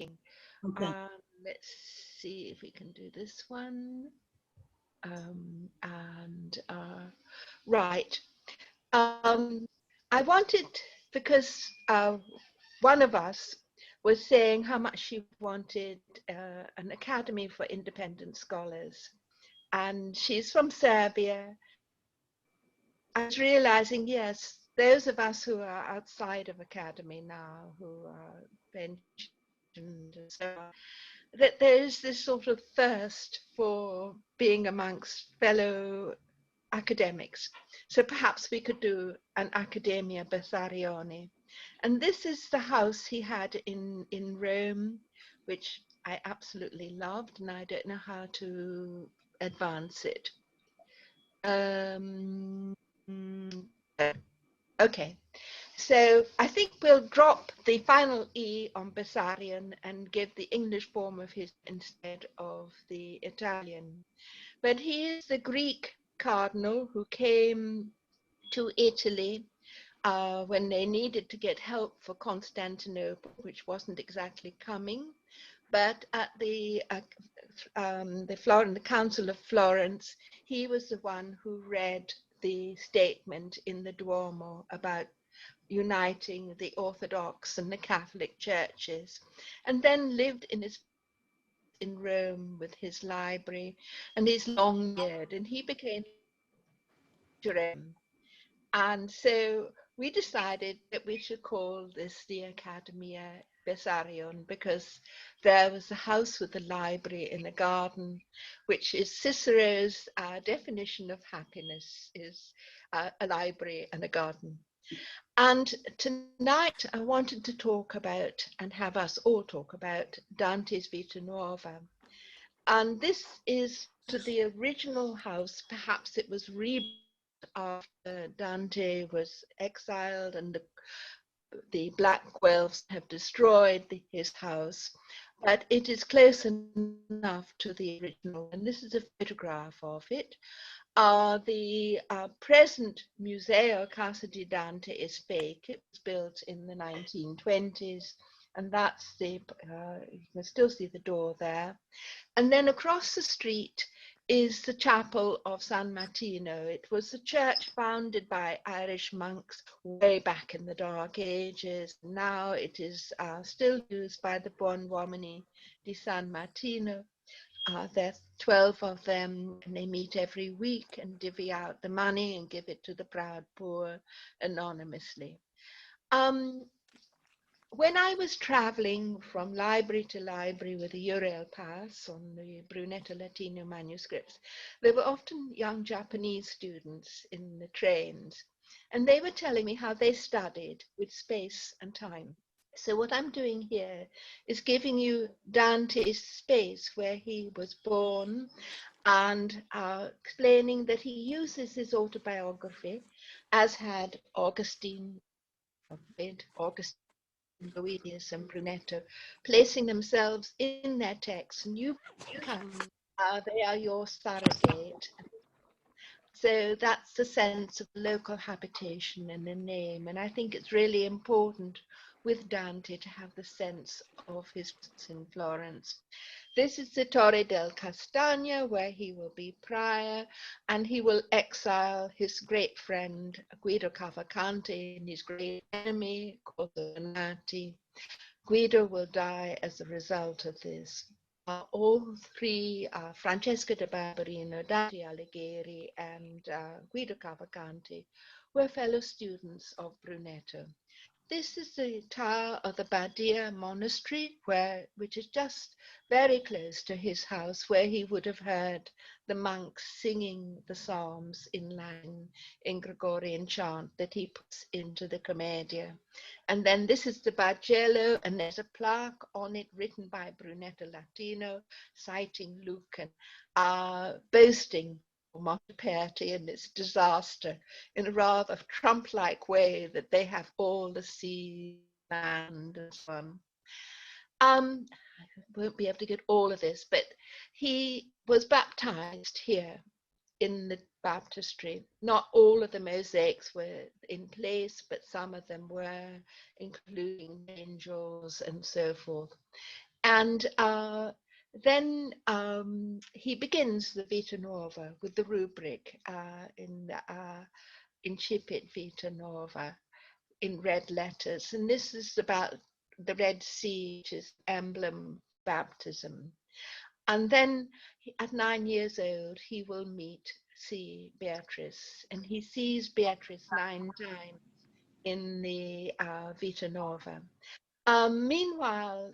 Okay. Let's see if we can do this one. And right. I wanted, because one of us was saying how much she wanted an academy for independent scholars. And she's from Serbia. I was realizing, yes, those of us who are outside of academy now, who are pensioned and so on, that there is this sort of thirst for being amongst fellow academics. So perhaps we could do an Academia Bessarione. And this is the house he had in Rome, which I absolutely loved, and I don't know how to advance it. No. Okay, so I think we'll drop the final E on Bessarion and give the English form of his instead of the Italian. But he is the Greek cardinal who came to Italy when they needed to get help for Constantinople, which wasn't exactly coming. But at the Council of Florence, he was the one who read the statement in the Duomo about uniting the Orthodox and the Catholic churches, and then lived in his palace in Rome with his library and his long beard, and he became and so we decided that we should call this the Academia Bessarion, because there was a house with a library in a garden, which is Cicero's definition of happiness, is a library and a garden. And tonight I wanted to talk about, and have us all talk about, Dante's Vita Nuova. And this is to the original house. Perhaps it was rebuilt after Dante was exiled and the Black Guelphs have destroyed his house, but it is close enough to the original. And this is a photograph of it. The present Museo Casa di Dante is fake. It was built in the 1920s, and that's you can still see the door there. And then across the street is the chapel of San Martino. It was a church founded by Irish monks way back in the Dark Ages. Now it is still used by the Buon Uomini di San Martino. There's 12 of them, and they meet every week and divvy out the money and give it to the proud poor anonymously. Um, when I was traveling from library to library with a Uriel pass on the Brunetto Latino manuscripts, there were often young Japanese students in the trains, and they were telling me how they studied with space and time. So what I'm doing here is giving you Dante's space where he was born, and explaining that he uses his autobiography, as had Augustine, Augustine, Boetius, and Brunetto, placing themselves in their text, and you become, they are your surrogate. So that's the sense of local habitation and a name. And I think it's really important with Dante to have the sense of his presence in Florence. This is the Torre del Castagna, where he will be prior, and he will exile his great friend Guido Cavalcanti and his great enemy, Corso Donati. Guido will die as a result of this. All three, Francesco de Barberino, Dante Alighieri, and Guido Cavalcanti, were fellow students of Brunetto. This is the tower of the Badia monastery, which is just very close to his house, where he would have heard the monks singing the psalms in Latin, in Gregorian chant that he puts into the Commedia. And then this is the Bargello, and there's a plaque on it written by Brunetto Latino, citing Luke and boasting Monteperti and its disaster in a rather Trump-like way, that they have all the sea, land, and so on. I won't be able to get all of this, but he was baptized here in the baptistry. Not all of the mosaics were in place, but some of them were, including angels and so forth. And then he begins the Vita Nova with the rubric in incipit Vita Nova in red letters. And this is about the Red Sea, which is emblem of baptism. And then at 9 years old, he will see Beatrice, and he sees Beatrice 9 times in the Vita Nova. Meanwhile,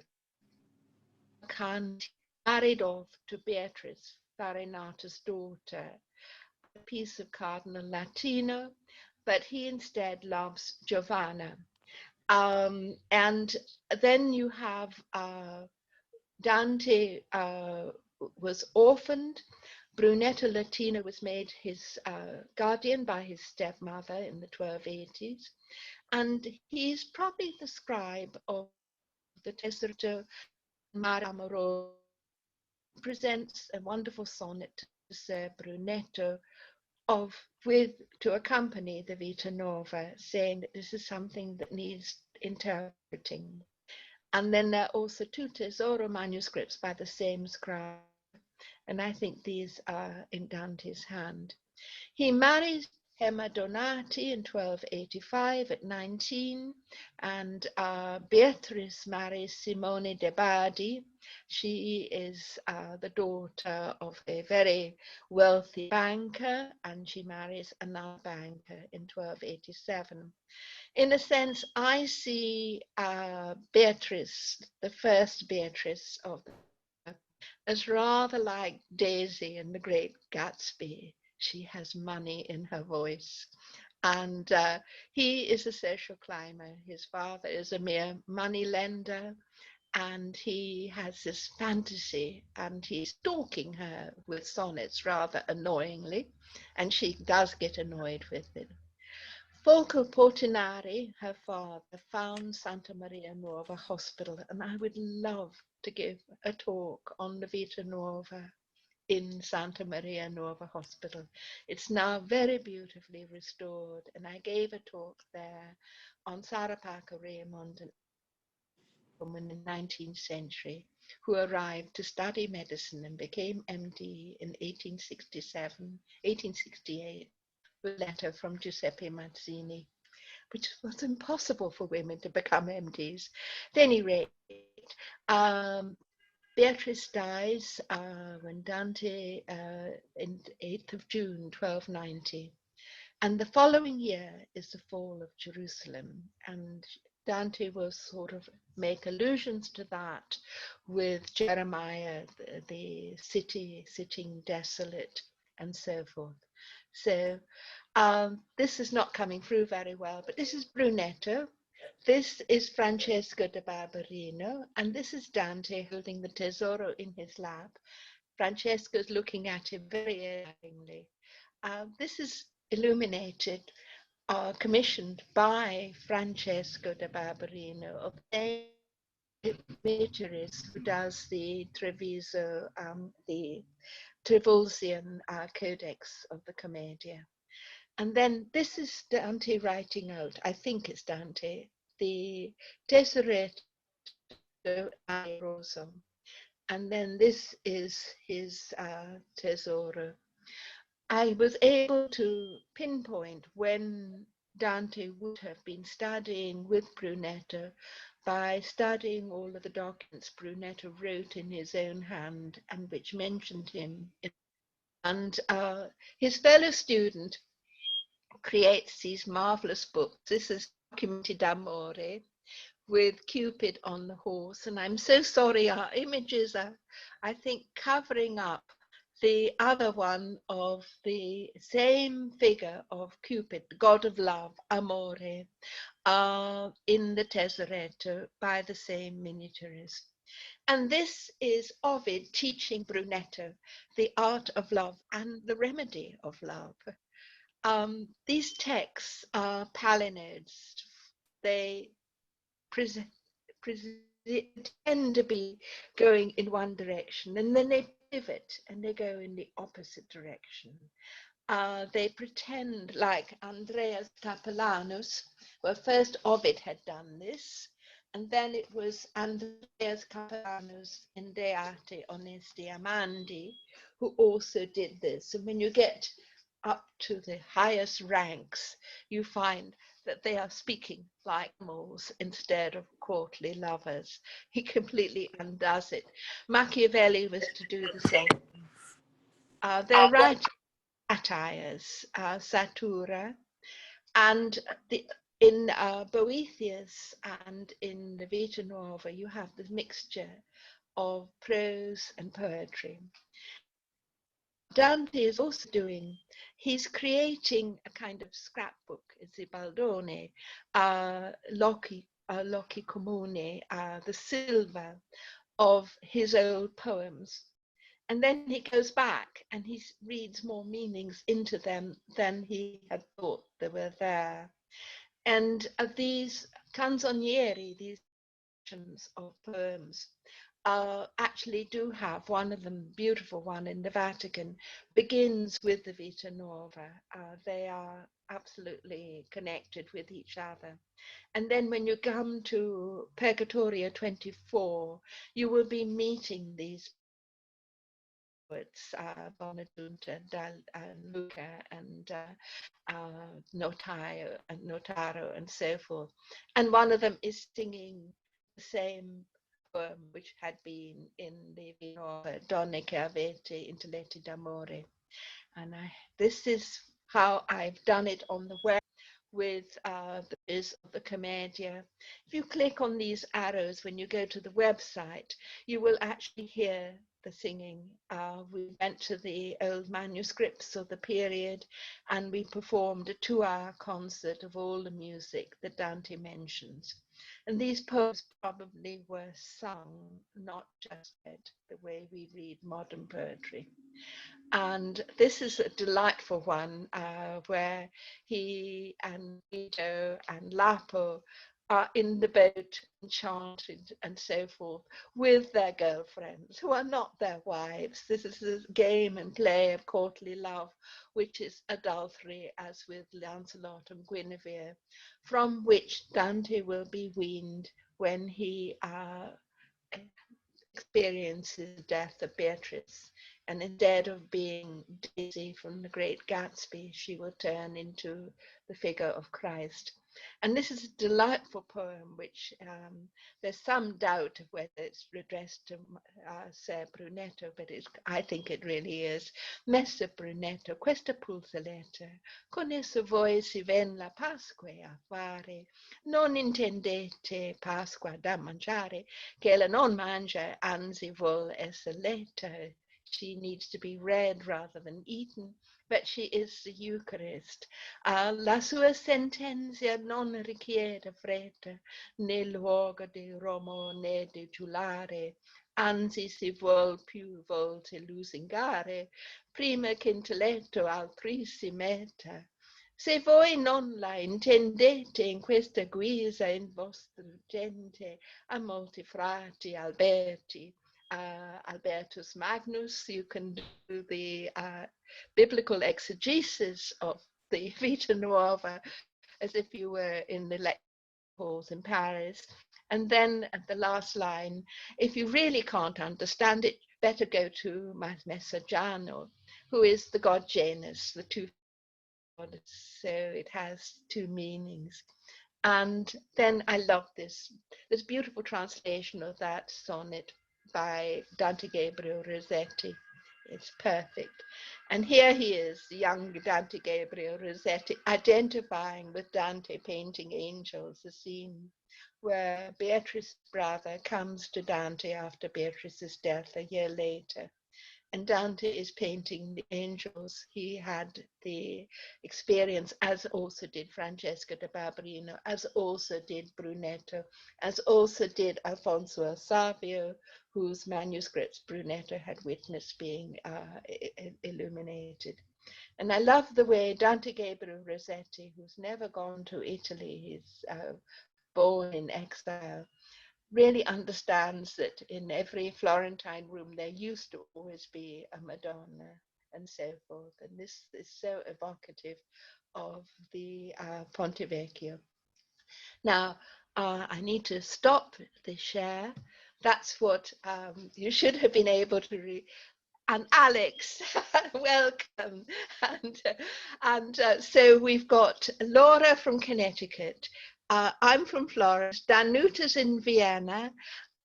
Kant married off to Beatrice, Farinata's daughter, a piece of Cardinal Latino, but he instead loves Giovanna. And then you have Dante was orphaned. Brunetto Latino was made his guardian by his stepmother in the 1280s. And he's probably the scribe of the Tesorito Mare Amoroso, presents a wonderful sonnet to Sir Brunetto to accompany the Vita Nova, saying that this is something that needs interpreting. And then there are also two Tesoro manuscripts by the same scribe, and I think these are in Dante's hand. He marries Gemma Donati in 1285 at 19, and Beatrice marries Simone de' Bardi. She is the daughter of a very wealthy banker, and she marries another banker in 1287. In a sense, I see Beatrice, the first Beatrice of the, as rather like Daisy in The Great Gatsby. She has money in her voice. And he is a social climber. His father is a mere money lender, and he has this fantasy, and he's stalking her with sonnets rather annoyingly, and she does get annoyed with it. Folco Portinari, her father, found Santa Maria Nuova Hospital, and I would love to give a talk on the Vita Nuova in Santa Maria Nuova Hospital. It's now very beautifully restored, and I gave a talk there on Sarapaka Raymond, an woman in the 19th century who arrived to study medicine and became MD in 1868, with a letter from Giuseppe Mazzini, which was impossible for women to become MDs. At any rate, um, Beatrice dies when Dante, in 8th of June, 1290. And the following year is the fall of Jerusalem. And Dante will sort of make allusions to that with Jeremiah, the city sitting desolate, and so forth. So this is not coming through very well, but this is Brunetto. This is Francesco da Barberino, and this is Dante holding the Tesoro in his lap. Francesco's looking at him very admiringly. This is illuminated, commissioned by Francesco da Barberino, of the miniaturist who does the Treviso, the Trivulzian Codex of the Commedia. And then this is Dante writing out, I think it's Dante, the Tesoretto Amoroso. And then this is his Tesoro. I was able to pinpoint when Dante would have been studying with Brunetto by studying all of the documents Brunetto wrote in his own hand and which mentioned him. And his fellow student creates these marvelous books. This is Documenti d'Amore with Cupid on the horse. And I'm so sorry, our images are, I think, covering up the other one of the same figure of Cupid, the god of love, Amore, in the Tesoretto by the same miniaturist. And this is Ovid teaching Brunetto the art of love and the remedy of love. These texts are palinodes. They tend to be going in one direction, and then they pivot and they go in the opposite direction. They pretend, like Andreas Capellanus, well, first Ovid had done this, And then it was Andreas Capellanos in De Arte Onesti Amandi who also did this. And when you get up to the highest ranks, you find that they are speaking like animals instead of courtly lovers. He completely undoes it. Machiavelli was to do the same. They're writing satires, satura, and in Boethius and in the Vita Nuova, you have the mixture of prose and poetry. Dante is also doing, he's creating a kind of scrapbook, it's the Baldone, Loci Comune, the silver of his old poems. And then he goes back and he reads more meanings into them than he had thought they were there. And these canzonieri, these of poems, actually do have one of them, beautiful one in the Vatican, begins with the Vita Nuova. They are absolutely connected with each other. And then when you come to Purgatorio 24, you will be meeting these poets, Bonaduce, Luca, and Notaro, and so forth. And one of them is singing the same poem which had been in the Donne che avete intelletti d'amore. And this is how I've done it on the web with the biz of the Commedia. If you click on these arrows when you go to the website, you will actually hear the singing. We went to the old manuscripts of the period and we performed a 2-hour concert of all the music that Dante mentions. And these poems probably were sung, not just read, the way we read modern poetry. And this is a delightful one where he and Guido and Lapo are in the boat, enchanted and so forth, with their girlfriends who are not their wives. This is a game and play of courtly love, which is adultery, as with Lancelot and Guinevere, from which Dante will be weaned when he experiences the death of Beatrice. And instead of being Daisy from The Great Gatsby, she will turn into the figure of Christ. And this is a delightful poem, which there's some doubt of whether it's addressed to Ser Brunetto, but I think it really is. Messer Brunetto, questa pulsaletta, con esso voi si ven la Pasqua a fare, non intendete Pasqua da mangiare, che la non mangia, anzi vuol essere letta. She needs to be read rather than eaten, but she is the Eucharist. La sua sentenzia non richiede fretta, né luogo di Romo né di giulare, anzi si vuol più volte lusingare, prima che intelletto altri si metta. Se voi non la intendete in questa guisa in vostra gente, a molti frati Alberti, Albertus Magnus, you can do the biblical exegesis of the Vita Nuova as if you were in the lecture halls in Paris. And then at the last line, if you really can't understand it, better go to Messaggiano, who is the god Janus, the two gods. So it has two meanings. And then I love this beautiful translation of that sonnet by Dante Gabriel Rossetti. It's perfect. And here he is, young Dante Gabriel Rossetti, identifying with Dante painting angels, the scene where Beatrice's brother comes to Dante after Beatrice's death a year later. And Dante is painting the angels. He had the experience, as also did Francesco da Barberino, as also did Brunetto, as also did Alfonso Savio, whose manuscripts Brunetto had witnessed being illuminated. And I love the way Dante Gabriel Rossetti, who's never gone to Italy, he's born in exile, really understands that in every Florentine room there used to always be a Madonna and so forth. And this is so evocative of the Ponte Vecchio. Now, I need to stop the share. That's what you should have been able to read. And Alex, welcome. And so we've got Laura from Connecticut. I'm from Florence. Danuta's in Vienna.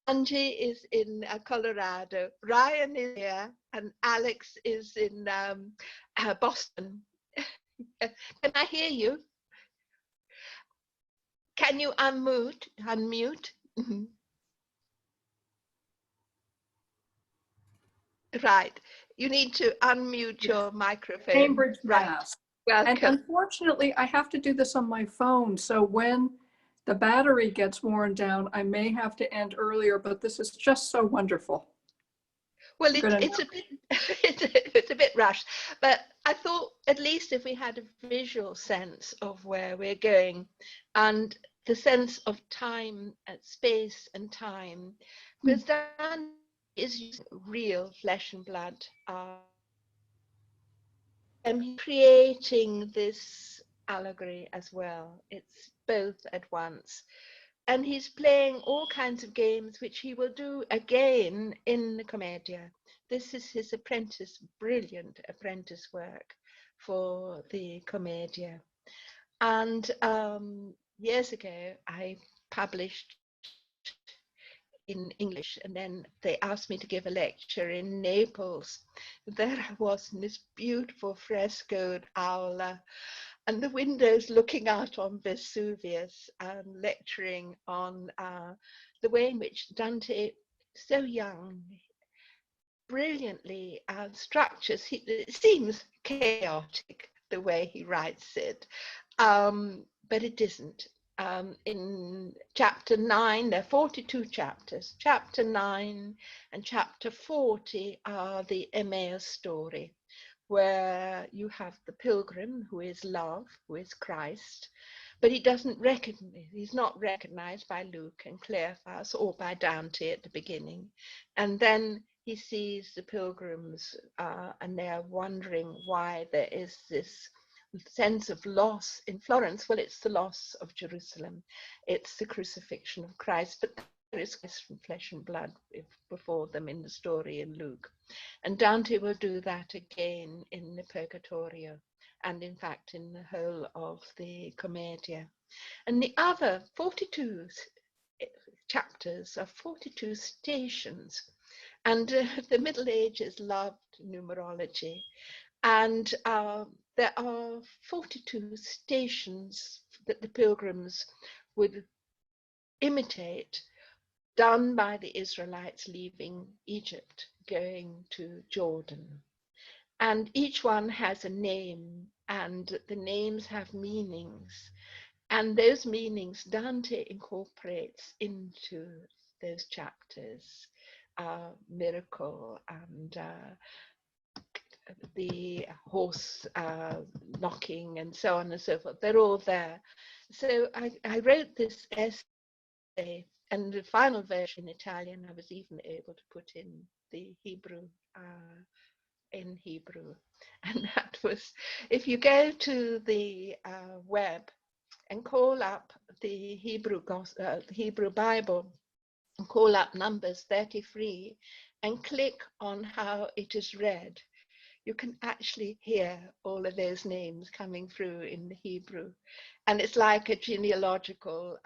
Angie is in Colorado. Ryan is here, and Alex is in Boston. Can I hear you? Can you unmute? Unmute. Right. You need to unmute Yes. your microphone. Cambridge, Right. Mass. Welcome. And unfortunately, I have to do this on my phone. So when the battery gets worn down, I may have to end earlier, but this is just so wonderful. Well, it's a bit it's a bit rushed, but I thought at least if we had a visual sense of where we're going, and the sense of time, space, and time, because Dan is using real flesh and blood, and creating this allegory as well. It's both at once. And he's playing all kinds of games, which he will do again in the Commedia. This is his brilliant apprentice work for the Commedia. And years ago, I published in English, and then they asked me to give a lecture in Naples. There I was in this beautiful frescoed aula, and the windows looking out on Vesuvius, and lecturing on the way in which Dante, so young, brilliantly structures. It seems chaotic the way he writes it, but it isn't. In chapter 9, there are 42 chapters. Chapter 9 and chapter 40 are the Emmaus story, where you have the pilgrim who is love, who is Christ, but he's not recognized by Luke and Cleophas or by Dante at the beginning. And then he sees the pilgrims and they are wondering why there is this sense of loss in Florence. Well, it's the loss of Jerusalem. It's the crucifixion of Christ, but there is Christ from flesh and blood before them in the story in Luke. And Dante will do that again in the Purgatorio, and in fact in the whole of the Commedia. And the other 42 chapters are 42 stations. And the Middle Ages loved numerology. And there are 42 stations that the pilgrims would imitate, done by the Israelites leaving Egypt, going to Jordan. And each one has a name, and the names have meanings. And those meanings Dante incorporates into those chapters. Miracle and the horse knocking and so on and so forth. They're all there. So I wrote this essay, and the final version in Italian I was even able to put in the Hebrew, and that was, if you go to the web and call up the Hebrew Bible, and call up Numbers 33 and click on how it is read, you can actually hear all of those names coming through in the Hebrew. And it's like a genealogical,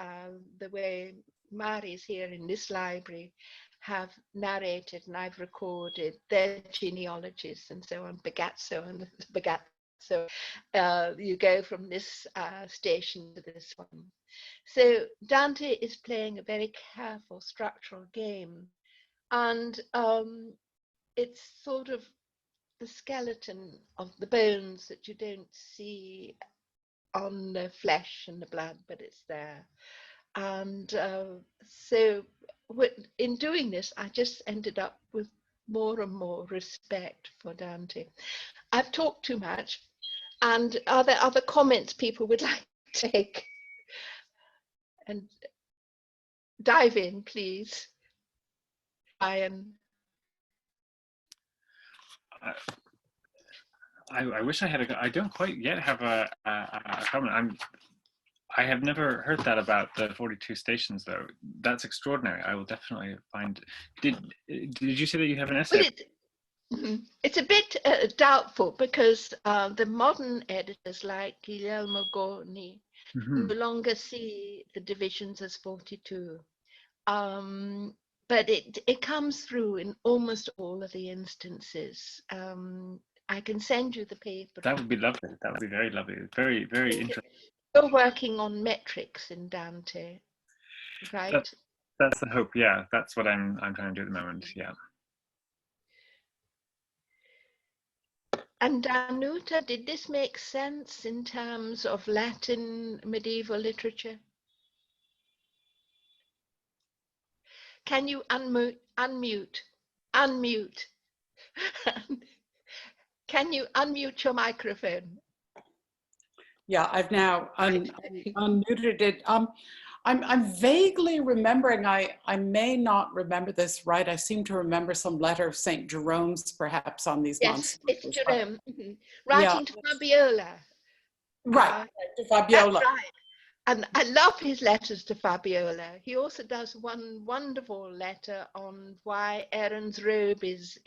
the way Mary's here in this library have narrated, and I've recorded their genealogies and so on, begat so and begat so. You go from this station to this one. So Dante is playing a very careful structural game, and it's sort of the skeleton of the bones that you don't see on the flesh and the blood, but it's there. And so in doing this, I just ended up with more and more respect for Dante. I've talked too much. And are there other comments people would like to take? And dive in, please. Ryan. I wish I had I don't quite yet have a comment. I have never heard that about the 42 stations, though. That's extraordinary. I will definitely find. Did you say that you have an essay? Well, it's a bit doubtful because the modern editors like Guillermo Gorni no longer see the divisions as 42. But it comes through in almost all of the instances. I can send you the paper. That would be lovely. That would be very lovely. Very, very interesting. You're working on metrics in Dante, right? That's the hope. Yeah, that's what I'm trying to do at the moment. Yeah. And Danuta, did this make sense in terms of Latin medieval literature? Can you unmute? Can you unmute your microphone? Yeah, I've now unmuted it. I'm vaguely remembering, I may not remember this right. I seem to remember some letter of St. Jerome's perhaps on these months. Yes, it's Jerome. Yeah. Writing to Fabiola. Right, to Fabiola. That's right. And I love his letters to Fabiola. He also does one wonderful letter on why Erin's robe is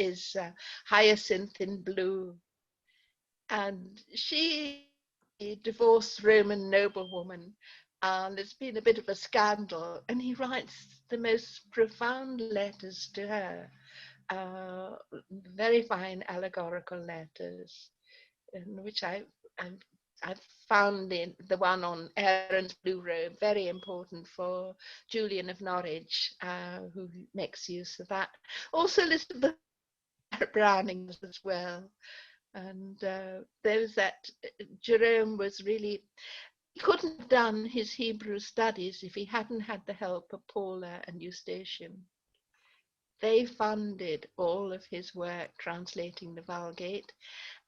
hyacinth in blue. And she, a divorced Roman noblewoman, and there's been a bit of a scandal, and he writes the most profound letters to her, very fine allegorical letters, in which I've found the one on Erin's blue robe very important for Julian of Norwich, who makes use of that. Also Elizabeth Browning as well. And there was that Jerome was really, he couldn't have done his Hebrew studies if he hadn't had the help of Paula and Eustachian. They funded all of his work translating the Vulgate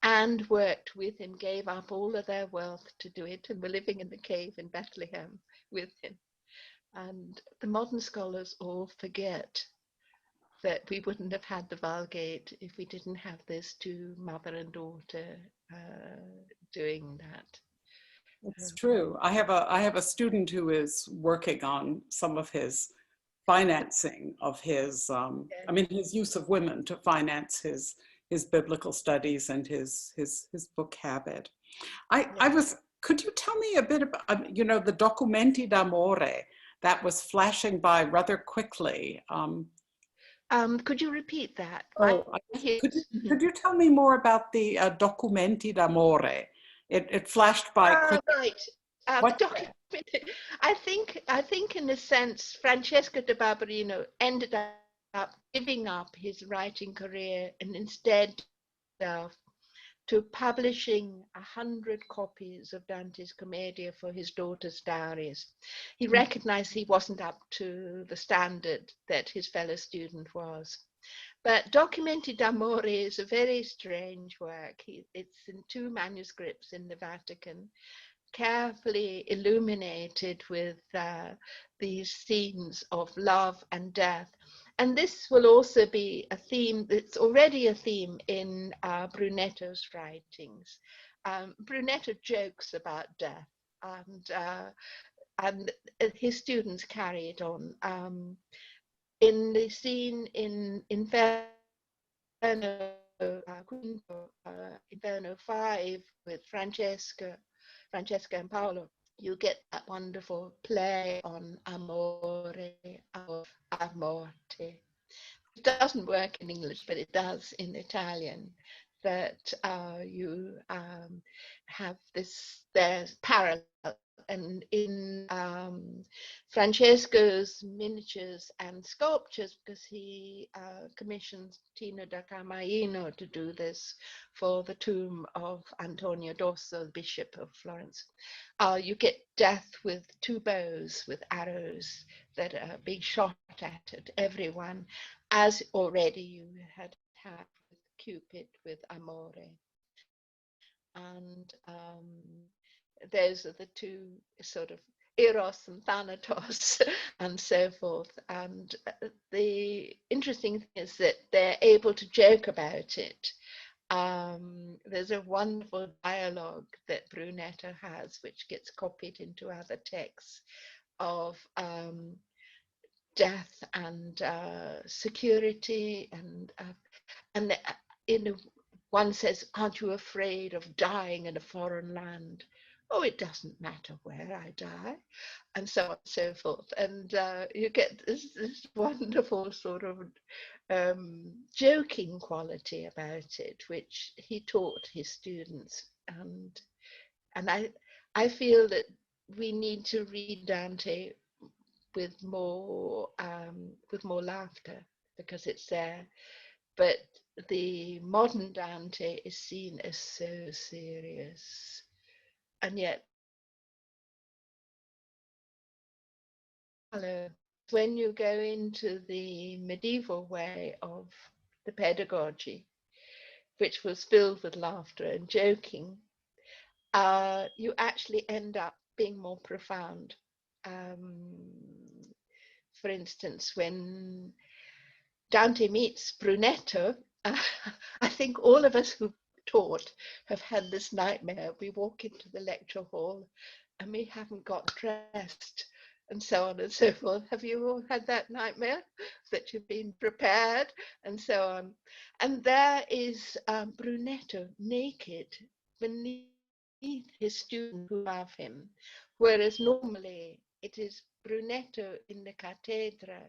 and worked with him, gave up all of their wealth to do it, and were living in the cave in Bethlehem with him. And the modern scholars all forget that we wouldn't have had the Vulgate if we didn't have this two, mother and daughter, doing that. It's true. I have a student who is working on some of his financing of his, I mean, his use of women to finance his biblical studies and his book habit. Could you tell me a bit about, you know, the Documenti d'Amore that was flashing by rather quickly? Could you repeat that? Could you tell me more about the Documenti d'Amore? It flashed by quickly. Right. I think in a sense, Francesco de Barberino ended up giving up his writing career and instead to publishing 100 copies of Dante's Commedia for his daughter's dowries. He recognized he wasn't up to the standard that his fellow student was. But Documenti d'Amore is a very strange work. It's in 2 manuscripts in the Vatican, carefully illuminated with these scenes of love and death. And this will also be a theme, it's already a theme in Brunetto's writings. Brunetto jokes about death, and his students carry it on. In the scene in Inferno, Inferno 5 with Francesca and Paolo, you get that wonderful play on amore, a morte. It doesn't work in English, but it does in Italian. That you have there's parallel. And in Francesco's miniatures and sculptures, because he commissioned Tino da Camaino to do this for the tomb of Antonio Dosso, the Bishop of Florence, you get death with 2 bows with arrows that are being shot at everyone, as already you had with Cupid with Amore. And those are the 2 sort of Eros and Thanatos and so forth. And the interesting thing is that they're able to joke about it. There's a wonderful dialogue that Brunetto has, which gets copied into other texts, of death and security, and in a, one says, "Aren't you afraid of dying in a foreign land?" "Oh, it doesn't matter where I die," and so on and so forth. And you get this wonderful sort of joking quality about it, which he taught his students. And I feel that we need to read Dante with more laughter, because it's there. But the modern Dante is seen as so serious, and yet when you go into the medieval way of the pedagogy, which was filled with laughter and joking, you actually end up being more profound. For instance, when Dante meets Brunetto, I think all of us who taught have had this nightmare. We walk into the lecture hall and we haven't got dressed, and so on and so forth. Have you all had that nightmare, that you've been prepared and so on? And there is Brunetto naked beneath his students who love him, whereas normally it is Brunetto in the cathedra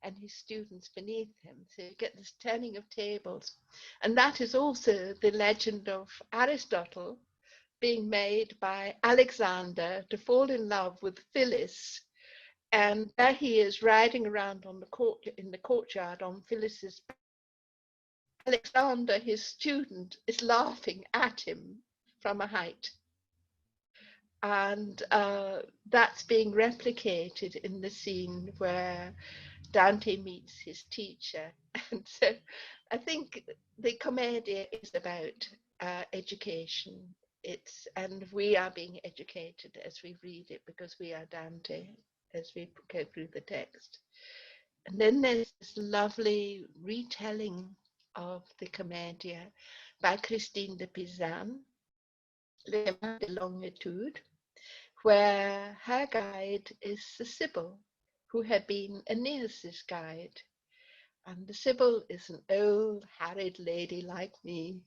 and his students beneath him. So you get this turning of tables. And that is also the legend of Aristotle being made by Alexander to fall in love with Phyllis. And there he is riding around on the court, in the courtyard on Phyllis's back. Alexander, his student, is laughing at him from a height. And that's being replicated in the scene where Dante meets his teacher. And so I think the Commedia is about education. And we are being educated as we read it, because we are Dante as we go through the text. And then there's this lovely retelling of the Commedia by Christine de Pizan, Le Main de Longitude, where her guide is the Sibyl, who had been Aeneas's guide. And the Sibyl is an old, harried lady like me.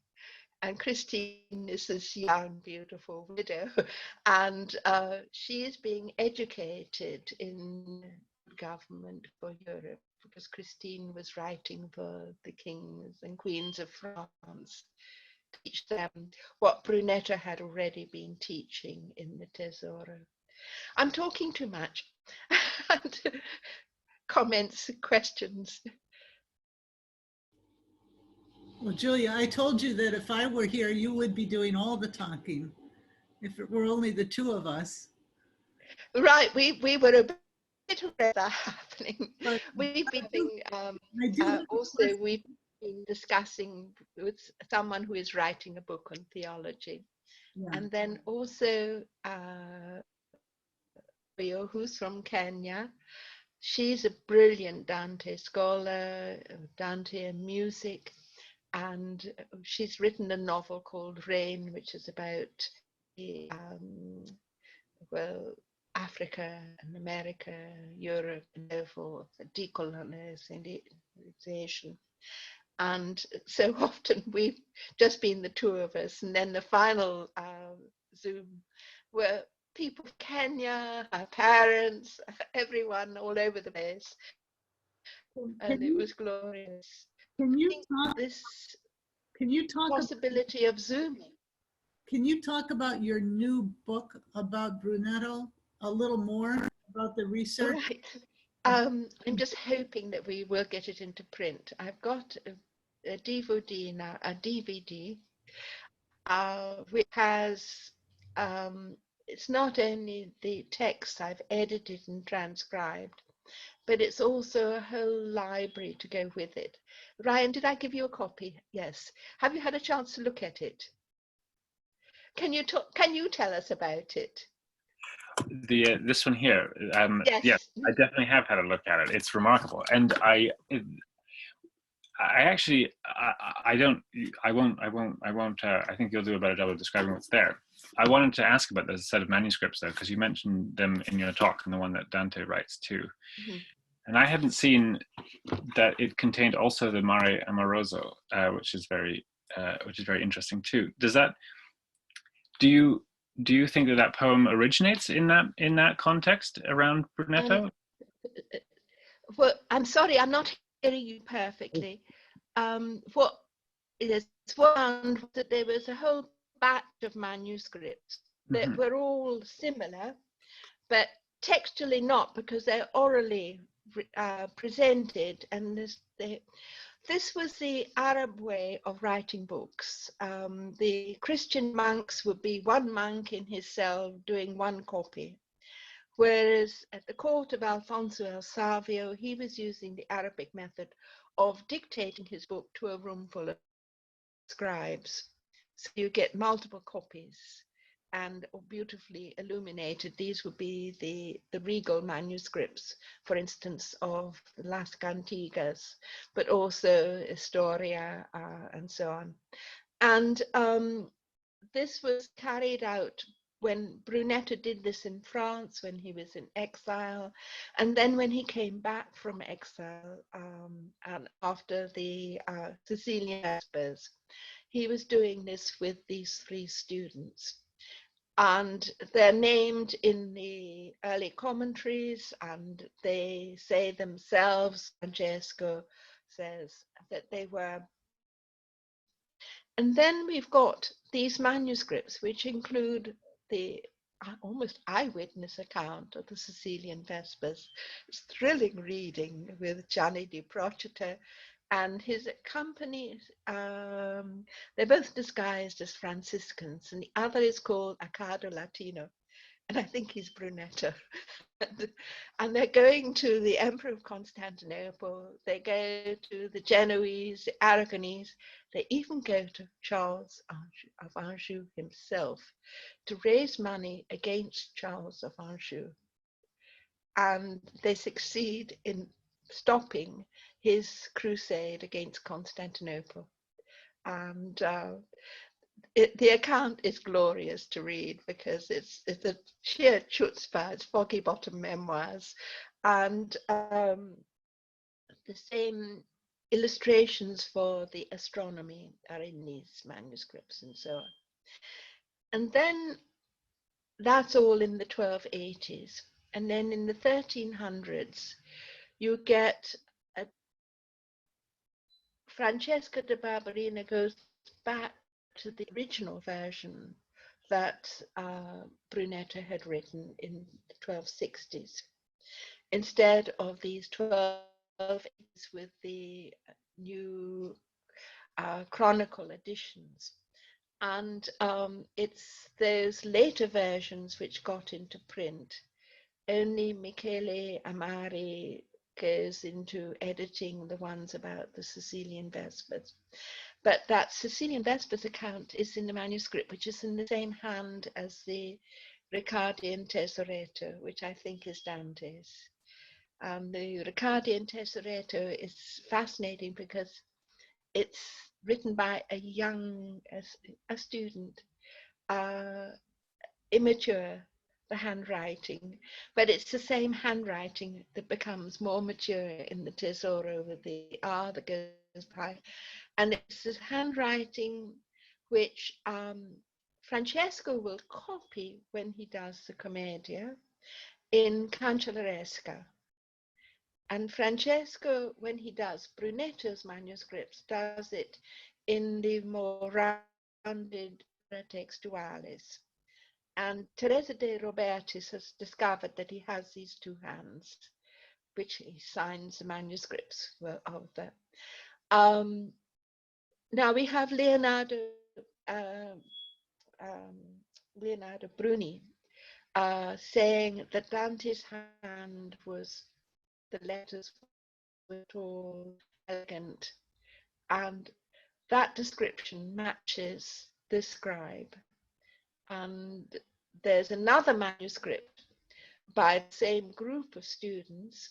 And Christine is this young, beautiful widow. And she is being educated in government for Europe, because Christine was writing for the kings and queens of France, teach them what Brunetto had already been teaching in the Tesoro. I'm talking too much. Comments, questions? Well, Julia, I told you that if I were here, you would be doing all the talking, if it were only the two of us. Right, we were a bit of that happening. But We've been also we've been discussing with someone who is writing a book on theology, yeah. And then also who's from Kenya. She's a brilliant Dante scholar, Dante and music, and she's written a novel called Rain, which is about well, Africa and America, Europe, and so forth, decolonization. And so often we've just been the two of us, and then the final Zoom were people from Kenya, our parents, everyone all over the place, and it was glorious. Can you talk possibility of Zooming? Can you talk about your new book about Brunetto a little more, about the research? Right. I'm just hoping that we will get it into print. I've got a DVD now, a DVD, which has, it's not only the text I've edited and transcribed, but it's also a whole library to go with it. Ryan, did I give you a copy? Yes. Have you had a chance to look at it? Can you tell us about it? This one here, yes. I definitely have had a look at it. It's remarkable, and I actually, I don't, I won't, I think you'll do a better job of describing what's there. I wanted to ask about the set of manuscripts though, because you mentioned them in your talk and the one that Dante writes too. Mm-hmm. And I hadn't seen that it contained also the Mare Amoroso, which is very interesting too. Does that, do you think that that poem originates in that context around Brunetto? Well, I'm sorry, I'm not hearing you perfectly. What is one that there was a whole batch of manuscripts that mm-hmm. were all similar, but textually not, because they're orally presented, and this was the Arab way of writing books. The Christian monks would be one monk in his cell doing one copy, whereas at the court of Alfonso el Savio, he was using the Arabic method of dictating his book to a room full of scribes. So you get multiple copies and beautifully illuminated. These would be the regal manuscripts, for instance, of the Las Cantigas, but also Historia and so on. And this was carried out when Brunetto did this in France, when he was in exile, and then when he came back from exile and after the Sicilian Vespers, he was doing this with these 3 students. And they're named in the early commentaries, and they say themselves, Francesco says that they were. And then we've got these manuscripts, which include the almost eyewitness account of the Sicilian Vespers. It's thrilling reading with Gianni di Procida and his company. They're both disguised as Franciscans, and the other is called Accado Latino, and I think he's Brunetto. And they're going to the Emperor of Constantinople, they go to the Genoese, the Aragonese, they even go to Charles of Anjou himself to raise money against Charles of Anjou. And they succeed in stopping his crusade against Constantinople. And the account is glorious to read, because it's a sheer chutzpah, it's foggy bottom memoirs, and the same illustrations for the astronomy are in these manuscripts and so on. And then that's all in the 1280s. And then in the 1300s, you get Francesca de Barberina goes back to the original version that Brunetto had written in the 1260s, instead of these 1280s with the new chronicle editions. And it's those later versions which got into print. Only Michele Amari goes into editing the ones about the Sicilian Vespers. But that Sicilian Vespers account is in the manuscript, which is in the same hand as the Ricardian Tesoretto, which I think is Dante's. The Ricardian Tesoretto is fascinating because it's written by a student, immature, the handwriting, but it's the same handwriting that becomes more mature in the Tesoro with the R that goes by. And it's this handwriting which Francesco will copy when he does the Commedia in Cancelleresca. And Francesco, when he does Brunetto's manuscripts, does it in the more rounded textualis. And Teresa de Robertis has discovered that he has these 2 hands, which he signs the manuscripts of the. Now we have Leonardo Bruni saying that Dante's hand was, the letters were tall, elegant, and that description matches the scribe. And there's another manuscript by the same group of students,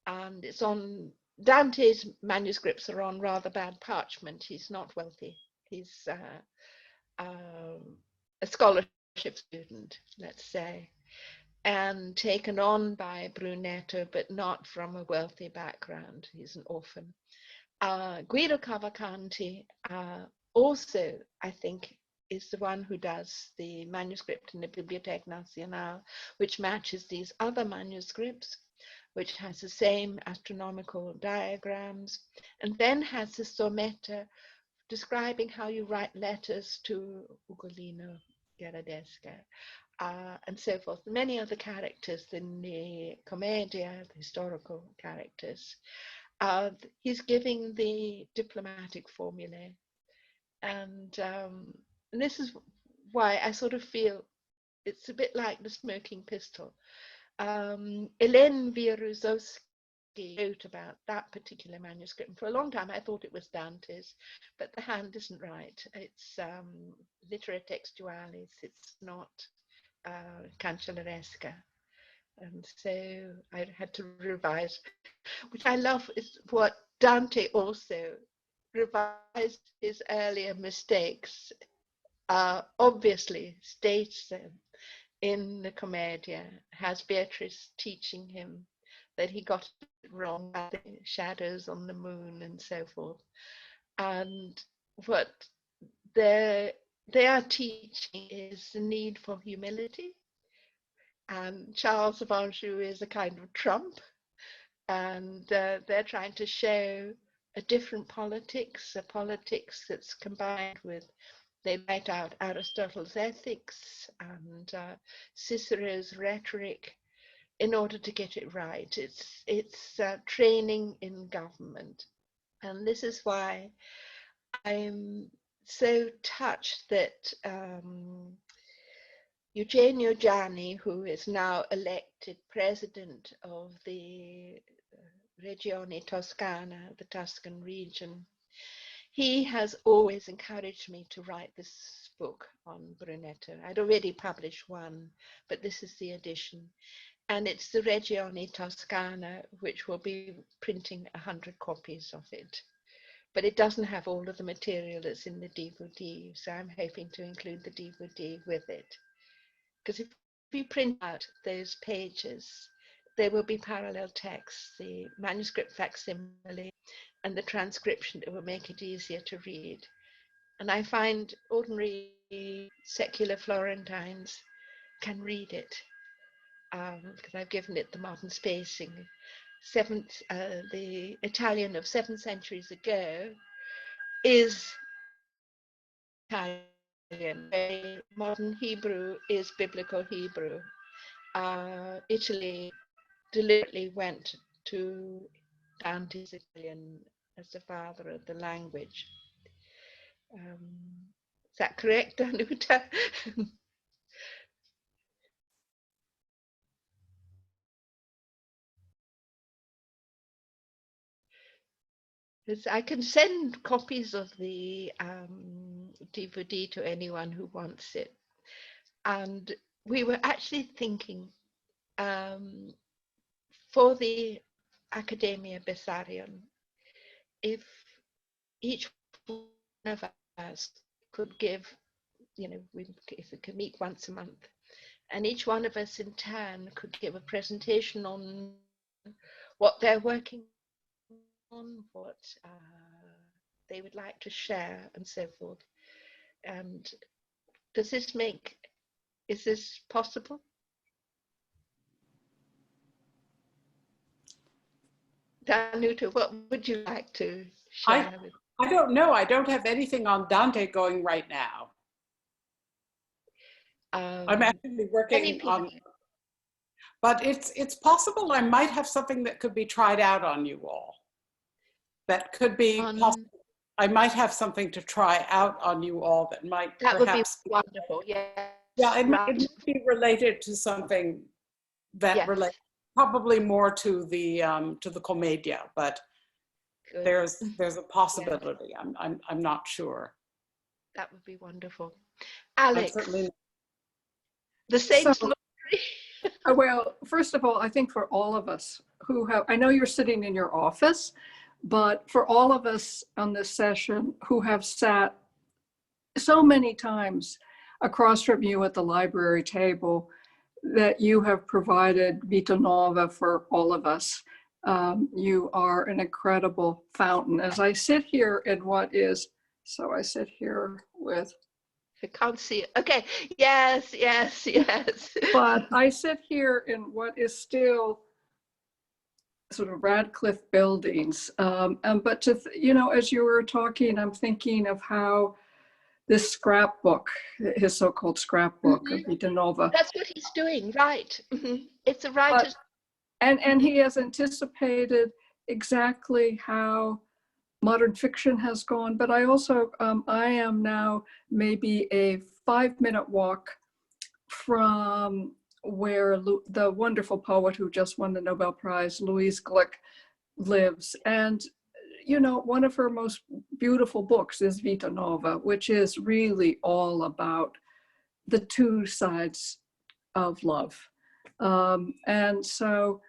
and it's on Dante's manuscripts are on rather bad parchment. He's not wealthy. He's a scholarship student, let's say, and taken on by Brunetto, but not from a wealthy background. He's an orphan. Guido Cavalcanti also, I think, is the one who does the manuscript in the Bibliothèque Nationale, which matches these other manuscripts, which has the same astronomical diagrams, and then has the sommetta describing how you write letters to Ugolino Gherardesca, and so forth. Many other characters in the Commedia, the historical characters. He's giving the diplomatic formulae, and this is why I sort of feel it's a bit like the Smoking Pistol. Helene Wierusowski wrote about that particular manuscript, and for a long time I thought it was Dante's, but the hand isn't right. It's Litera Textualis, it's not Cancelleresca. And so I had to revise, which I love is what Dante also revised his earlier mistakes, obviously states them in the Commedia, has Beatrice teaching him that he got it wrong, the shadows on the moon and so forth. And what they are teaching is the need for humility. And Charles of Anjou is a kind of trump, and they're trying to show a different politics, a politics that's combined with, they write out Aristotle's ethics and Cicero's rhetoric in order to get it right. It's training in government. And this is why I'm so touched that Eugenio Gianni, who is now elected president of the Regione Toscana, the Tuscan region, he has always encouraged me to write this book on Brunetto. I'd already published one, but this is the edition. And it's the Regione Toscana, which will be printing 100 copies of it. But it doesn't have all of the material that's in the DVD, so I'm hoping to include the DVD with it. Because if you print out those pages, there will be parallel texts, the manuscript facsimile and the transcription that will make it easier to read. And I find ordinary secular Florentines can read it, because I've given it the modern spacing. The Italian of 7 centuries ago is Italian. Modern Hebrew is biblical Hebrew. Italy deliberately went to Dante's Italian as the father of the language. Is that correct, Danuta? I can send copies of the DVD to anyone who wants it. And we were actually thinking for the Academia Bessarion, if each one of us could give, if we could meet once a month, and each one of us in turn could give a presentation on what they're working on, what they would like to share, and so forth. And is this possible? Danuta, what would you like to share? I don't know. I don't have anything on Dante going right now. I'm actually working on, but it's possible I might have something that could be tried out on you all. That could be possible. I might have something to try out on you all that might perhaps would be wonderful. Yeah. Yeah, it might be related to something that relates probably more to the Commedia, but good. There's a possibility. Yeah. I'm not sure. That would be wonderful. Alex, certainly... the Saints' Glory. Well, first of all, I think for all of us, who have, I know you're sitting in your office, but for all of us on this session who have sat so many times across from you at the library table, that you have provided Vita Nova for all of us. You are an incredible fountain. As I sit here in what is, so I sit here with, I can't see it. Okay, yes, yes, yes. but I sit here in what is still sort of Radcliffe buildings. But to, you know, as you were talking, I'm thinking of how this scrapbook, his so-called scrapbook of Vita Nova. That's what he's doing, right? It's a writer's. And he has anticipated exactly how modern fiction has gone. But I also, I am now maybe a 5-minute walk from where the wonderful poet who just won the Nobel Prize, Louise Glück, lives. And, you know, one of her most beautiful books is Vita Nova, which is really all about the two sides of love. And so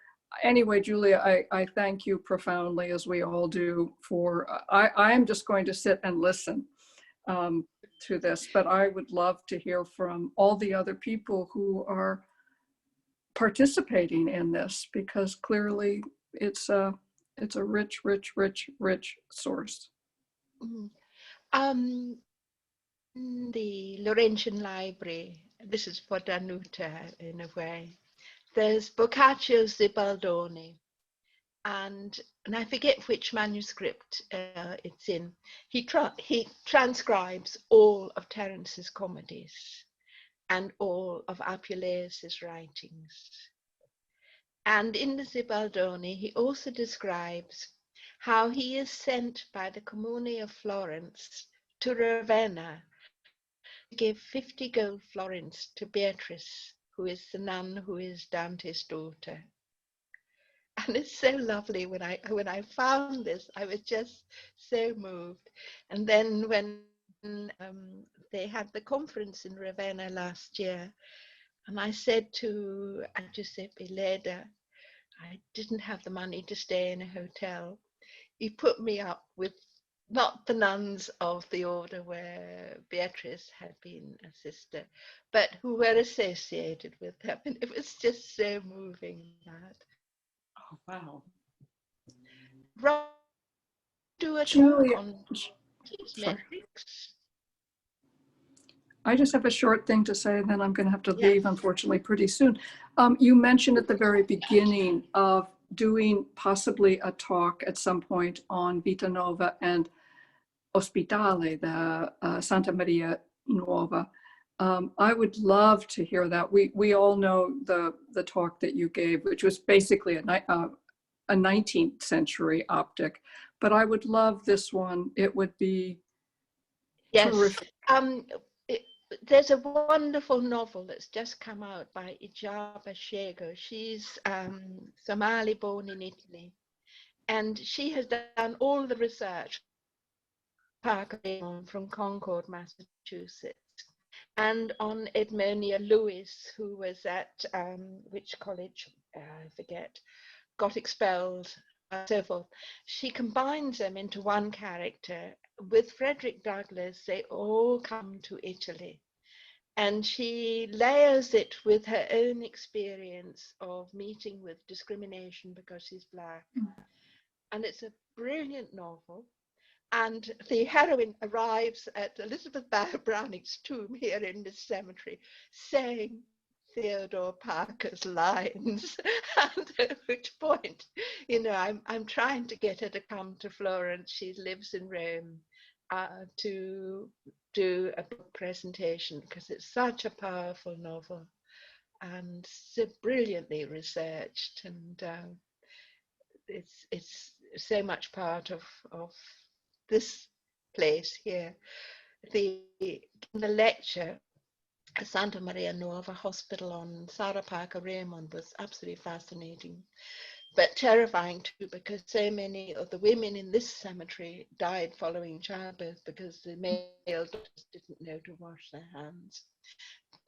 anyway, Julia, I thank you profoundly, as we all do, for, I am just going to sit and listen to this, but I would love to hear from all the other people who are participating in this, because clearly it's a rich, rich, rich, rich source. The Laurentian Library, this is for Danuta in a way. There's Boccaccio's The Baldoni, and I forget which manuscript it's in. He transcribes all of Terence's comedies and all of Apuleius's writings. And in the Zibaldone, he also describes how he is sent by the Comune of Florence to Ravenna to give 50 gold florins to Beatrice, who is the nun who is Dante's daughter. And it's so lovely. When I found this, I was just so moved. And then when they had the conference in Ravenna last year, and I said to Giuseppe Leda, I didn't have the money to stay in a hotel. He put me up with not the nuns of the order where Beatrice had been a sister, but who were associated with them. And it was just so moving, that. Oh, wow. Rob, do a Julia, talk on sorry. metrics. I just have a short thing to say, and then I'm going to have to Yes. leave, unfortunately, pretty soon. You mentioned at the very beginning of doing possibly a talk at some point on Vita Nova and Ospitale, the Santa Maria Nuova. I would love to hear that. We all know the talk that you gave, which was basically a 19th century optic, but I would love this one. It would be terrific. There's a wonderful novel that's just come out by Ijaba Shego. She's Somali born in Italy, and she has done all the research from Concord, Massachusetts, and on Edmonia Lewis, who was at which college, I forget, got expelled, so forth. She combines them into one character. With Frederick Douglass, they all come to Italy, and she layers it with her own experience of meeting with discrimination because she's Black. And it's a brilliant novel. And the heroine arrives at Elizabeth Browning's tomb here in this cemetery, saying Theodore Parker's lines. And at which point, you know, I'm trying to get her to come to Florence. She lives in Rome, to do a book presentation, because it's such a powerful novel and so brilliantly researched, and it's so much part of this place here. The lecture at Santa Maria Nuova Hospital on Sarah Parker Raymond was absolutely fascinating, but terrifying too, because so many of the women in this cemetery died following childbirth because the male doctors didn't know to wash their hands.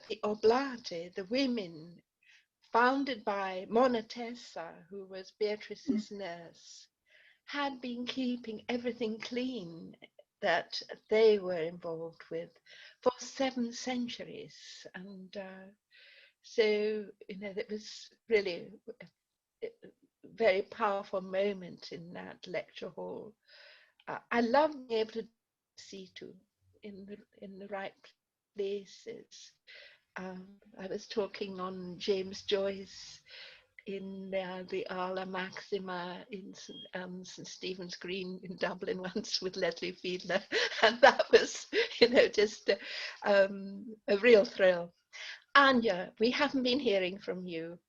The oblate, the women founded by Monna Tessa, who was Beatrice's nurse, had been keeping everything clean that they were involved with for 7 centuries. And so, you know, it was really a very powerful moment in that lecture hall. I love being able to see to in the right places. I was talking on James Joyce in the Ala Maxima in St Stephen's Green in Dublin once with Leslie Fiedler, and that was, you know, just a real thrill. Anya, we haven't been hearing from you.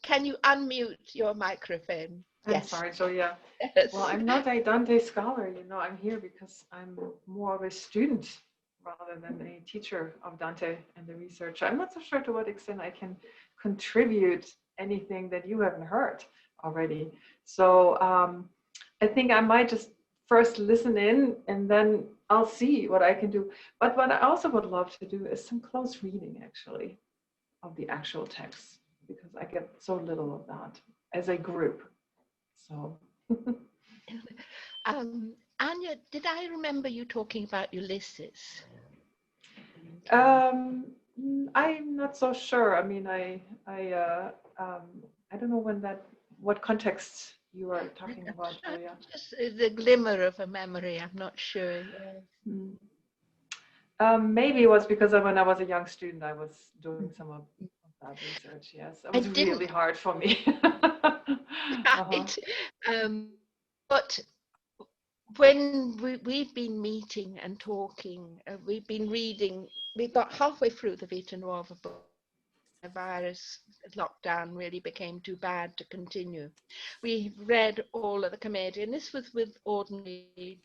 Can you unmute your microphone? I'm Yes. sorry, Julia. Yes. Well, I'm not a Dante scholar, you know, I'm here because I'm more of a student rather than a teacher of Dante and the research. I'm not so sure to what extent I can contribute anything that you haven't heard already. So I think I might just first listen in and then I'll see what I can do. But what I also would love to do is some close reading actually of the actual text, because I get so little of that as a group. So Anya, did I remember you talking about Ulysses? I'm not so sure. I mean, I don't know what context you are talking about, Julia. Just the glimmer of a memory, I'm not sure. Maybe it was because when I was a young student, I was doing some of that research. Yes, it was really hard for me. Right. But when we've been meeting and talking, we've been reading, we got halfway through the Vita Nuova book. The virus lockdown really became too bad to continue. We read all of the Commedia, and this was with ordinary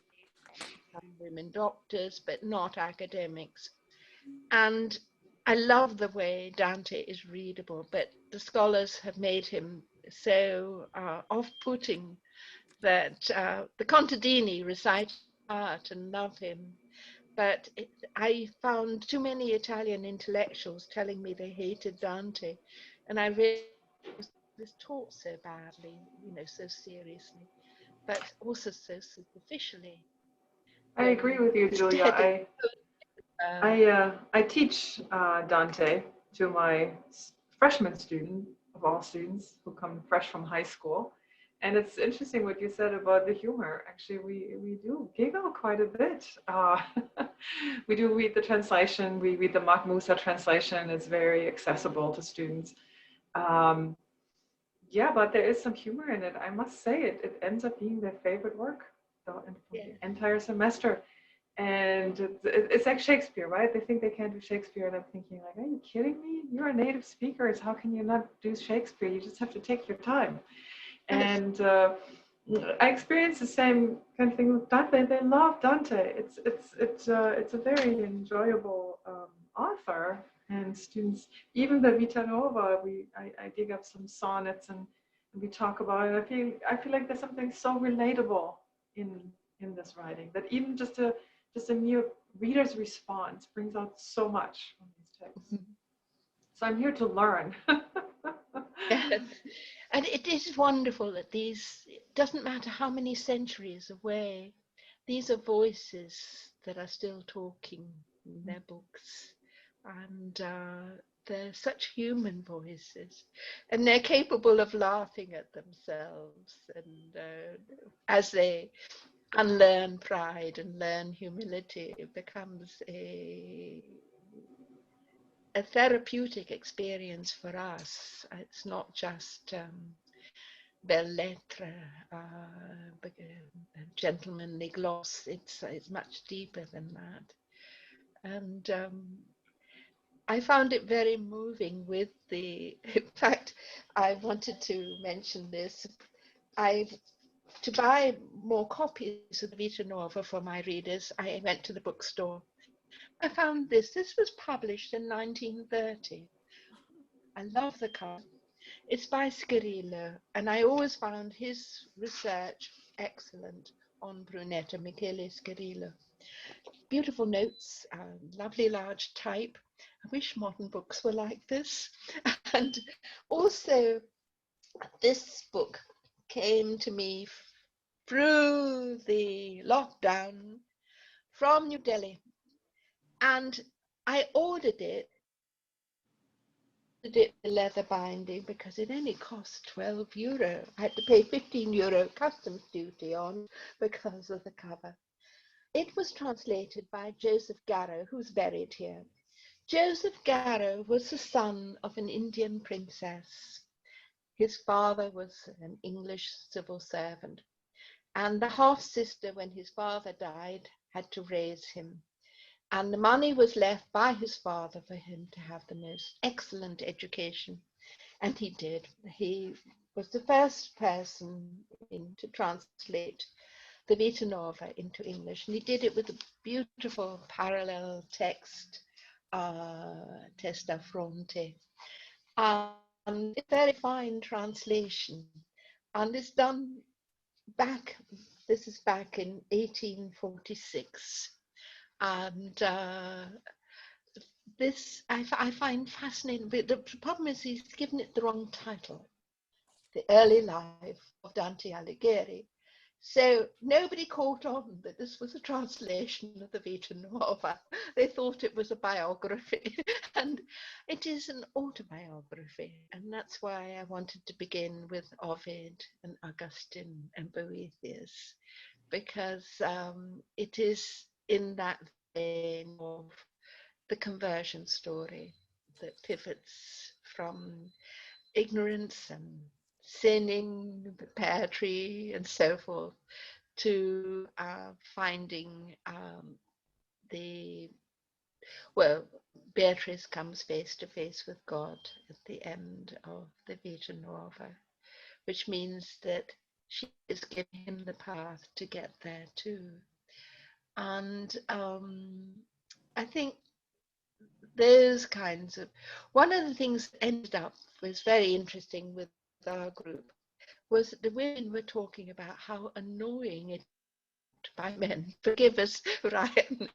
women doctors, but not academics. And I love the way Dante is readable, but the scholars have made him so off-putting that the contadini recite art and love him. But I found too many Italian intellectuals telling me they hated Dante, and I really was taught so badly, you know, so seriously, but also so superficially. I agree with you, Julia. I teach Dante to my freshman student of all students who come fresh from high school. And it's interesting what you said about the humor. Actually, we do giggle quite a bit. We do read the translation. We read the Mark Musa translation. It's very accessible to students. Yeah, but there is some humor in it. I must say it ends up being their favorite work the entire semester. And it's like Shakespeare, right? They think they can't do Shakespeare, and I'm thinking, like, are you kidding me? You're a native speaker. How can you not do Shakespeare? You just have to take your time. And I experienced the same kind of thing with Dante. They love Dante. It's a very enjoyable author, and students, even the Vita Nuova, I dig up some sonnets and we talk about it. I feel like there's something so relatable in this writing that even just a mere reader's response brings out so much from these texts. So I'm here to learn. Yes. And it is wonderful that these, it doesn't matter how many centuries away, these are voices that are still talking in their books. And they're such human voices. And they're capable of laughing at themselves. And as they unlearn pride and learn humility, it becomes a therapeutic experience for us. It's not just belles lettres, gentlemanly gloss. It's much deeper than that. And I found it very moving with in fact, I wanted to mention this. To buy more copies of the Vita Nuova for my readers, I went to the bookstore. I found this. This was published in 1930. I love the cover. It's by Scarillo, and I always found his research excellent, on Brunetta Michele Scarillo. Beautiful notes, lovely large type. I wish modern books were like this. And also, this book came to me through the lockdown from New Delhi, and I ordered it the leather binding because it only cost €12. I had to pay €15 customs duty on because of the cover. It was translated by Joseph Garrow, who's buried here. Joseph Garrow was the son of an Indian princess. His father was an English civil servant, and the half-sister, when his father died, had to raise him. And the money was left by his father for him to have the most excellent education. And he did. He was the first person to translate the Vita Nova into English. And he did it with a beautiful parallel text, Testa Fronte. And a very fine translation. And it's done back, this is back in 1846. And this I find fascinating. But the problem is he's given it the wrong title, The Early Life of Dante Alighieri. So nobody caught on that this was a translation of the Vita Nova. They thought it was a biography, and it is an autobiography. And that's why I wanted to begin with Ovid and Augustine and Boethius, because it is in that vein of the conversion story that pivots from ignorance and sinning, the pear tree, and so forth, to finding Beatrice comes face to face with God at the end of the Vita Nova, which means that she is giving him the path to get there too. And I think those kinds of, one of the things that ended up was very interesting with our group was that the women were talking about how annoying it by men. Forgive us, Ryan.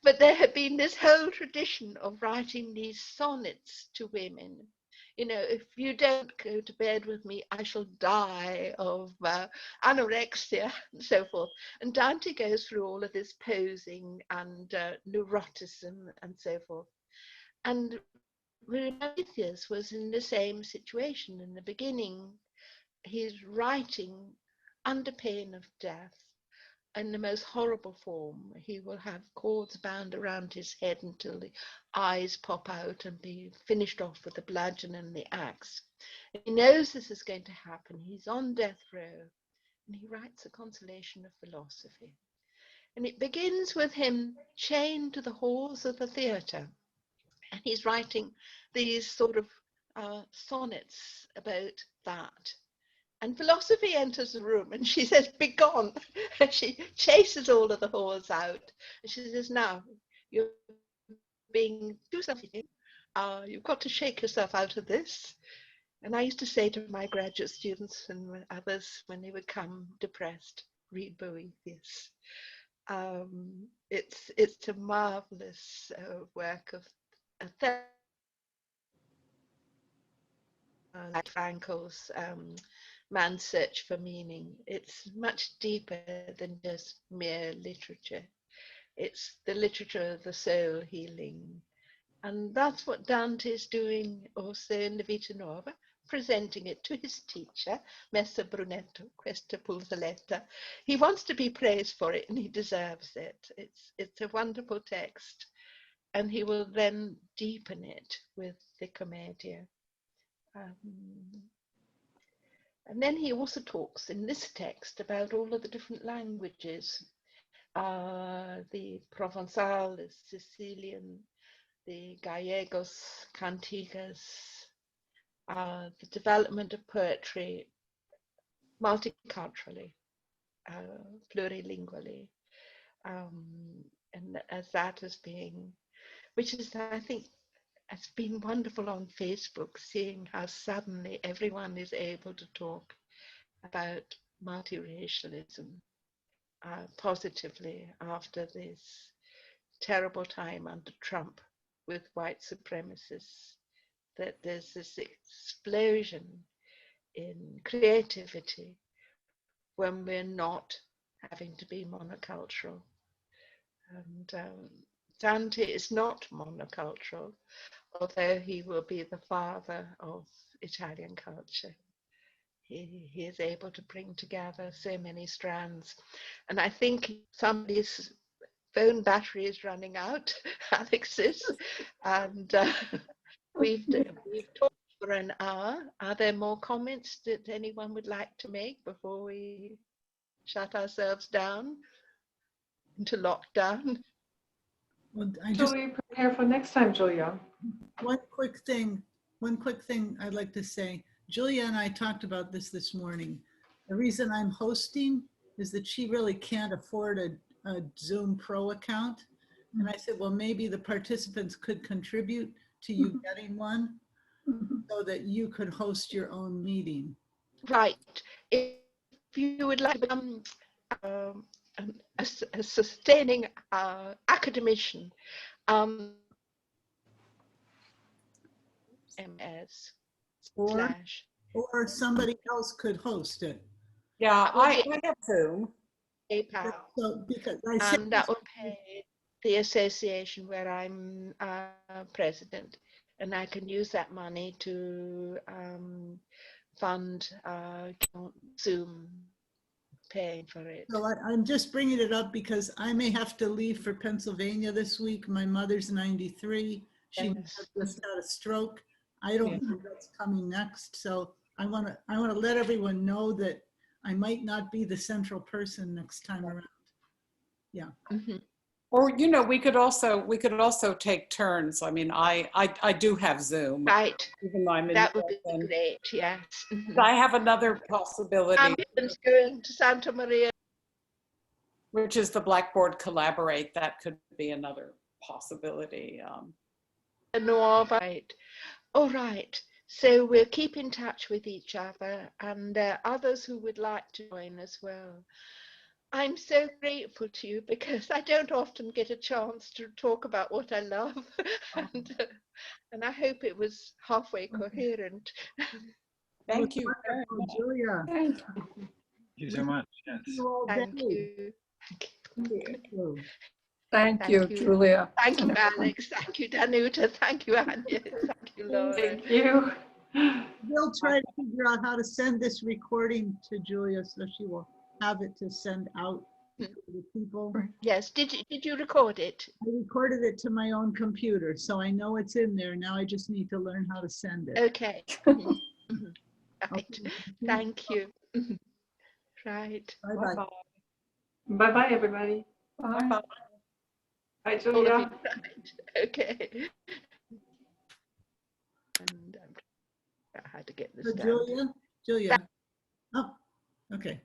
But there had been this whole tradition of writing these sonnets to women. You know, if you don't go to bed with me, I shall die of anorexia and so forth. And Dante goes through all of this posing and neuroticism and so forth. And Boethius was in the same situation. In the beginning, he's writing under pain of death in the most horrible form. He will have cords bound around his head until the eyes pop out and be finished off with the bludgeon and the axe. And he knows this is going to happen. He's on death row, and he writes a consolation of philosophy. And it begins with him chained to the halls of the theatre. And he's writing these sort of sonnets about that. And philosophy enters the room and she says, "Begone." And she chases all of the whores out. And she says, "Now, you're being too self-seeking. You've got to shake yourself out of this." And I used to say to my graduate students and others when they would come depressed, read Boethius. It's a marvelous work of like Frankel's Man's Search for Meaning. It's much deeper than just mere literature. It's the literature of the soul healing. And that's what Dante is doing also in the Vita Nova, presenting it to his teacher, Messer Brunetto, Questa Pulveretta. He wants to be praised for it and he deserves it. It's a wonderful text. And he will then deepen it with the Commedia. And then he also talks in this text about all of the different languages, the Provençal, the Sicilian, the Gallegos, Cantigas, the development of poetry multiculturally, plurilingually, and as that as being, which is, I think, it's been wonderful on Facebook, seeing how suddenly everyone is able to talk about multiracialism positively after this terrible time under Trump with white supremacists, that there's this explosion in creativity when we're not having to be monocultural. And Dante is not monocultural, although he will be the father of Italian culture. He is able to bring together so many strands. And I think somebody's phone battery is running out, Alex's, and we've talked for an hour. Are there more comments that anyone would like to make before we shut ourselves down into lockdown? Well, So we prepare for next time, Julia. one quick thing I'd like to say. Julia and I talked about this morning. The reason I'm hosting is that she really can't afford a Zoom Pro account. And I said, well, maybe the participants could contribute to you getting one so that you could host your own meeting. Right. If you would like to become a sustaining academician, MS Or somebody else could host it. Yeah, I be have Zoom. PayPal, So because I said and that will pay the association where I'm president, and I can use that money to fund Zoom paying for it. so I'm just bringing it up because I may have to leave for Pennsylvania this week. My mother's 93. She Yes. just had a stroke. I don't know what's coming next. So I want to let everyone know that I might not be the central person next time around. Yeah. Mm-hmm. Or, you know, we could also take turns. I mean, I do have Zoom. Right. Even though I'm in That would be Boston. great. Yes. But I have another possibility, Ambulance going to Santa Maria. which is the Blackboard Collaborate. That could be another possibility. No, right. All right. So we'll keep in touch with each other, and others who would like to join as well. I'm so grateful to you because I don't often get a chance to talk about what I love, and I hope it was halfway coherent. Thank you. Wonderful, Julia. Thank Thank you so much. Yes. Thank you. Thank you, Julia. Thank you, Alex. Thank you, Danuta. Thank you, Anya. Thank you, Laura. Thank you. We'll try to figure out how to send this recording to Julia so she will have it to send out to the people. Yes. Did you record it? I recorded it to my own computer, so I know it's in there. Now I just need to learn how to send it. Okay. Mhm. Mhm. Right. Thank you. Mhm. Right. Bye-bye. Bye-bye, everybody. Bye. Bye, All of Julia. you. Right. Okay. And I had to get this So down. Julia? Oh, okay.